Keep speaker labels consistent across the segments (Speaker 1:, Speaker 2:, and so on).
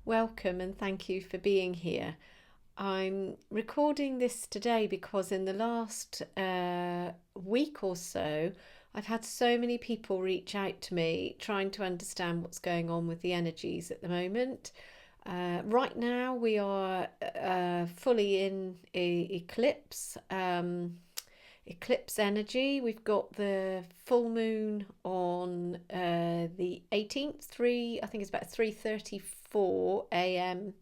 Speaker 1: Welcome and thank you for being here. I'm recording this today because in the last week or so, I've had so many people reach out to me trying to understand what's going on with the energies at the moment. Right now, we are fully in eclipse. Eclipse energy. We've got the full moon on the 18th, I think it's about 3:34 a.m.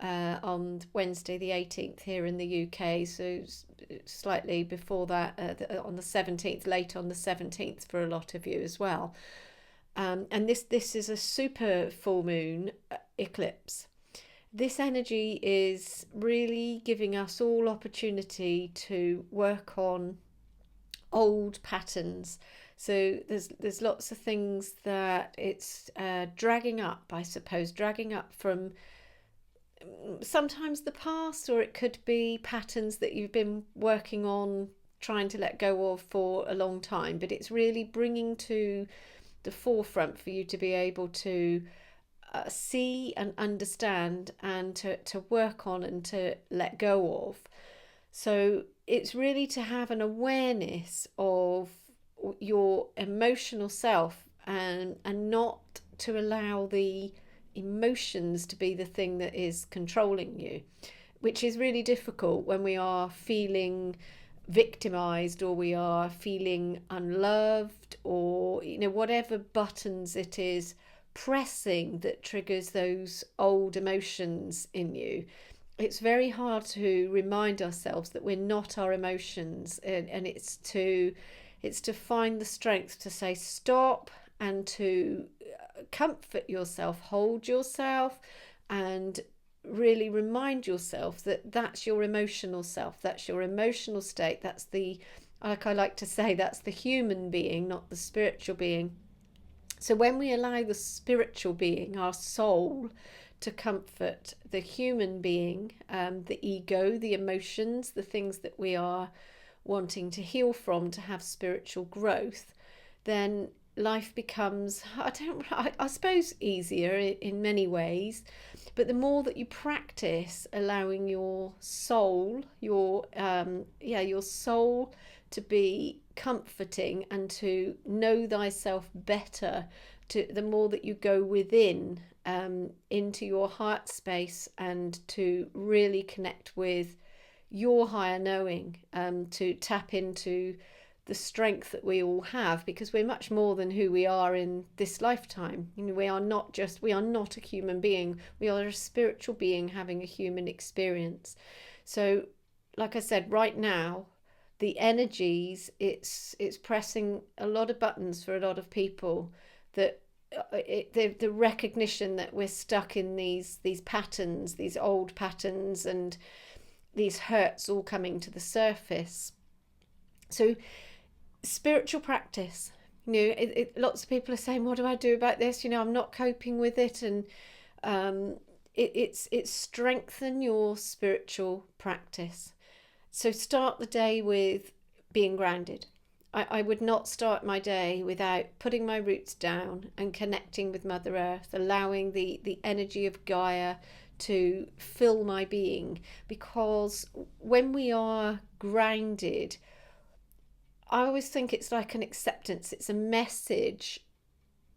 Speaker 1: On Wednesday the 18th here in the UK, so slightly before that on the 17th, late on the 17th for a lot of you as well. And this is a super full moon eclipse. This energy is really giving us all opportunity to work on old patterns. So there's lots of things that it's dragging up, I suppose, dragging up from sometimes the past, or it could be patterns that you've been working on, trying to let go of for a long time. But it's really bringing to the forefront for you to be able to see and understand and to work on and to let go of. So it's really to have an awareness of your emotional self and not to allow the emotions to be the thing that is controlling you, which is really difficult when we are feeling victimized or we are feeling unloved, or whatever buttons it is pressing that triggers those old emotions in you. It's very hard to remind ourselves that we're not our emotions, and it's to find the strength to say stop and to comfort yourself, hold yourself, and really remind yourself that that's your emotional self, that's your emotional state, that's the, like I like to say, that's the human being, not the spiritual being. So when we allow the spiritual being, our soul, to comfort the human being, the ego, the emotions, the things that we are wanting to heal from to have spiritual growth, then life becomes, I suppose, easier in many ways. But the more that you practice allowing your soul, your soul to be comforting and to know thyself better, the more that you go within, into your heart space, and to really connect with your higher knowing, to tap into the strength that we all have, because we're much more than who we are in this lifetime. We are not a human being. We are a spiritual being having a human experience. So, like I said, right now, the energies, it's pressing a lot of buttons for a lot of people, that the recognition that we're stuck in these patterns, these old patterns, and these hurts all coming to the surface. So spiritual practice, lots of people are saying, what do I do about this? I'm not coping with it. And it's strengthen your spiritual practice. So start the day with being grounded. I would not start my day without putting my roots down and connecting with Mother Earth, allowing the energy of Gaia to fill my being. Because when we are grounded, I always think it's like an acceptance. It's a message.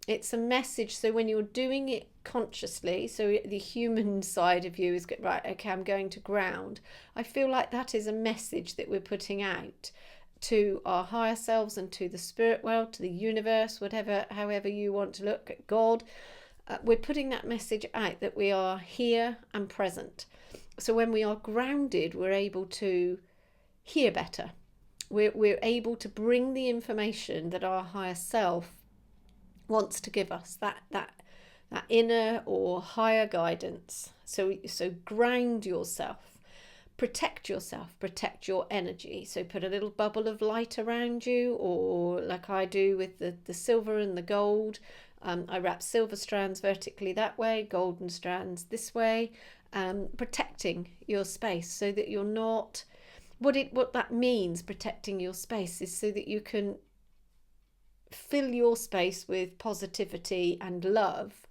Speaker 1: So when you're doing it consciously, so the human side of you is, right, okay, I'm going to ground. I feel like that is a message that we're putting out to our higher selves and to the spirit world, to the universe, however you want to look at God. We're putting that message out that we are here and present. So when we are grounded, we're able to hear better. We're able to bring the information that our higher self wants to give us, that inner or higher guidance. So ground yourself, protect your energy. So put a little bubble of light around you, or like I do with the silver and the gold, I wrap silver strands vertically that way, golden strands this way, protecting your space so that you're not. What that means, protecting your space, is so that you can fill your space with positivity and love,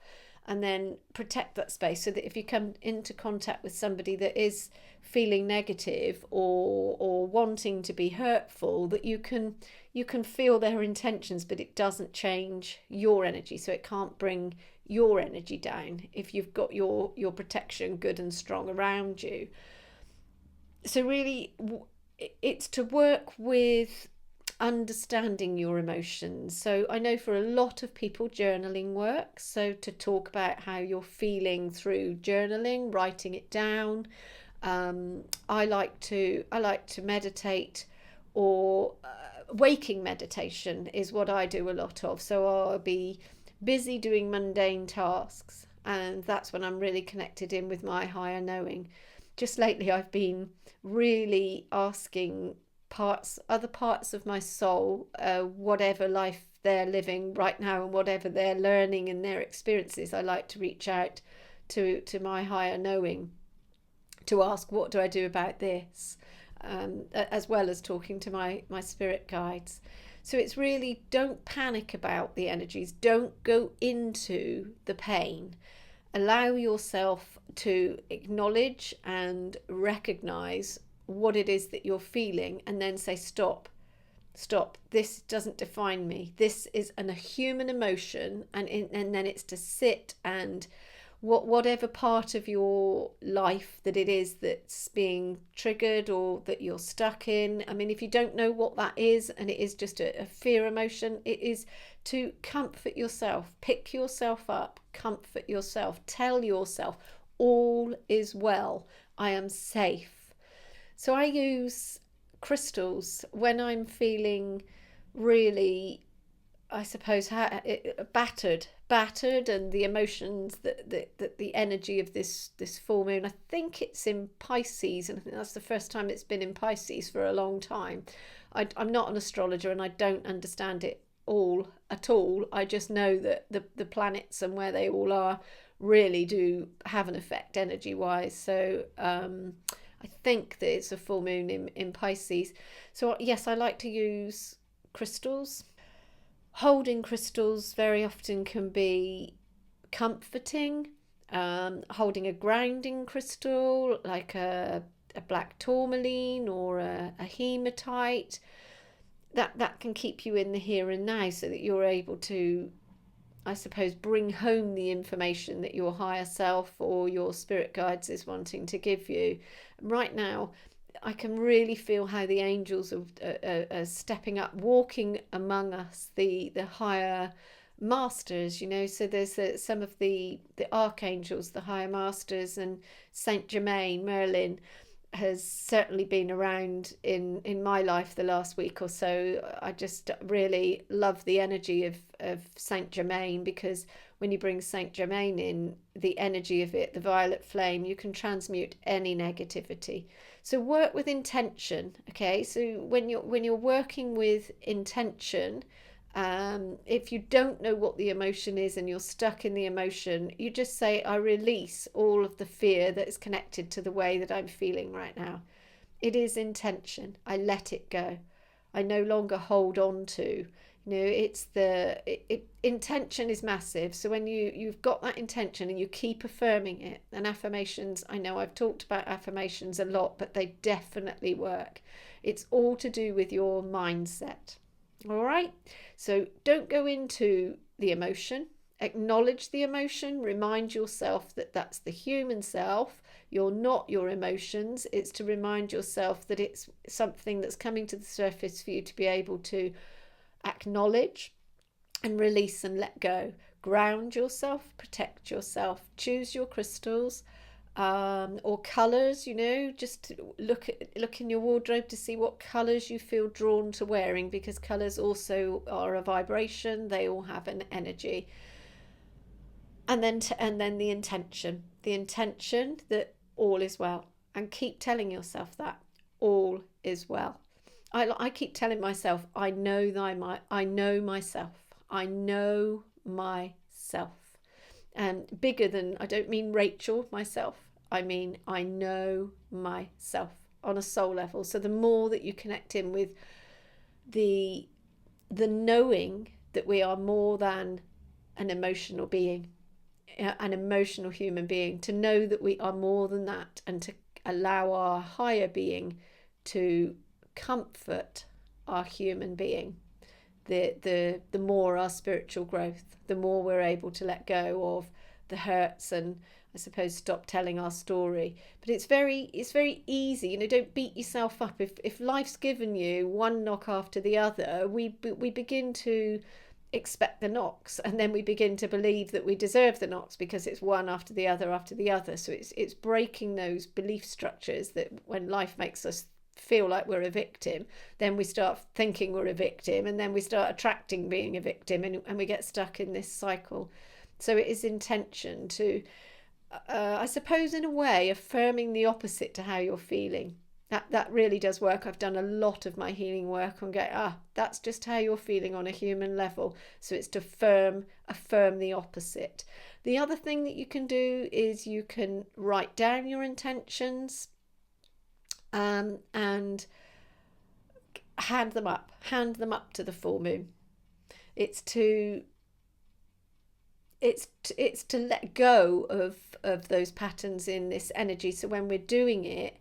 Speaker 1: and then protect that space so that if you come into contact with somebody that is feeling negative or wanting to be hurtful, that you can feel their intentions, but it doesn't change your energy, so it can't bring your energy down if you've got your protection good and strong around you. So really, it's to work with understanding your emotions. So I know for a lot of people journaling works, so to talk about how you're feeling through journaling, writing it down. I like to meditate, or waking meditation is what I do a lot of. So I'll be busy doing mundane tasks, and that's when I'm really connected in with my higher knowing. Just lately I've been really asking other parts of my soul, whatever life they're living right now and whatever they're learning and their experiences, I like to reach out to my higher knowing to ask, what do I do about this, as well as talking to my spirit guides. So it's really, don't panic about the energies, don't go into the pain. Allow yourself to acknowledge and recognize what it is that you're feeling, and then say, stop, this doesn't define me, this is a human emotion, and then it's to sit and whatever part of your life that it is that's being triggered or that you're stuck in. I mean, if you don't know what that is, and it is just a fear emotion, it is to comfort yourself, pick yourself up, comfort yourself, tell yourself all is well, I am safe. So I use crystals when I'm feeling really, I suppose, battered, and the emotions that the energy of this full moon. I think it's in Pisces, and I think that's the first time it's been in Pisces for a long time. I'm not an astrologer, and I don't understand it all at all. I just know that the planets and where they all are really do have an effect energy wise. So I think that it's a full moon in Pisces. So yes, I like to use crystals. Holding crystals very often can be comforting. Holding a grounding crystal like a black tourmaline or a hematite, that can keep you in the here and now, so that you're able to, I suppose, bring home the information that your higher self or your spirit guides is wanting to give you. Right now, I can really feel how the angels are stepping up, walking among us, the higher masters, so there's some of the archangels, the higher masters, and Saint Germain, Merlin, has certainly been around in my life the last week or so. I just really love the energy of Saint Germain, because when you bring Saint Germain in, the energy of it, the violet flame, you can transmute any negativity. So work with intention, okay? So when you're working with intention, if you don't know what the emotion is and you're stuck in the emotion, you just say, I release all of the fear that is connected to the way that I'm feeling right now. It is intention. I let it go. I no longer hold on to. It's intention is massive. So when you've got that intention and you keep affirming it, and affirmations, I know I've talked about affirmations a lot, but they definitely work. It's all to do with your mindset. All right. So don't go into the emotion. Acknowledge the emotion. Remind yourself that that's the human self. You're not your emotions. It's to remind yourself that it's something that's coming to the surface for you to be able to acknowledge and release and let go. Ground yourself, protect yourself, choose your crystals or colours, just look in your wardrobe to see what colours you feel drawn to wearing, because colours also are a vibration, they all have an energy. And then the intention that all is well, and keep telling yourself that all is well. I keep telling myself, I know myself. I know myself. myself. And bigger than, I don't mean Rachel, myself. I mean, I know myself on a soul level. So the more that you connect in with the knowing that we are more than an emotional being, an emotional human being, to know that we are more than that, and to allow our higher being to comfort our human being, the more our spiritual growth, the more we're able to let go of the hurts and, I suppose, stop telling our story. But it's very easy, you know. Don't beat yourself up. If life's given you one knock after the other, we begin to expect the knocks, and then we begin to believe that we deserve the knocks because it's one after the other after the other. So it's breaking those belief structures that when life makes us feel like we're a victim, then we start thinking we're a victim, and then we start attracting being a victim, and we get stuck in this cycle. So it is intention to, I suppose, in a way, affirming the opposite to how you're feeling. That really does work. I've done a lot of my healing work on going, that's just how you're feeling on a human level. So it's to affirm the opposite. The other thing that you can do is you can write down your intentions, and hand them up to the full moon. It's to let go of those patterns in this energy. So when we're doing it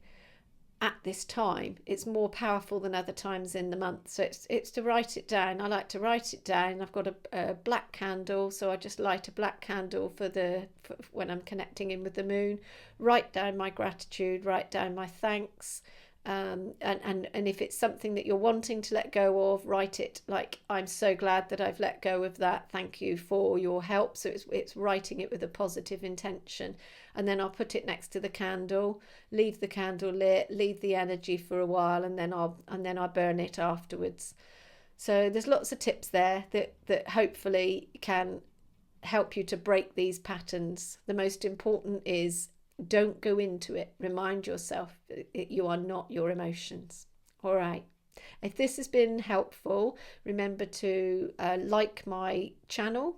Speaker 1: at this time, it's more powerful than other times in the month. So it's to write it down. I like to write it down. I've got a black candle, so I just light a black candle for when I'm connecting in with the moon. Write down my gratitude, write down my thanks. And if it's something that you're wanting to let go of, write it like, I'm so glad that I've let go of that, thank you for your help. So it's writing it with a positive intention. And then I'll put it next to the candle, leave the candle lit, leave the energy for a while, and then I'll burn it afterwards. So there's lots of tips there that hopefully can help you to break these patterns. The most important is, don't go into it. Remind yourself you are not your emotions. All right. If this has been helpful, remember to like my channel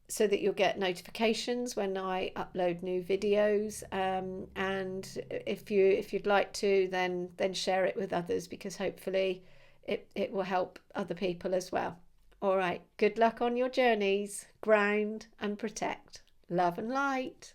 Speaker 1: so that you'll get notifications when I upload new videos. And if you'd like to, then share it with others, because hopefully it will help other people as well. All right. Good luck on your journeys. Ground and protect. Love and light.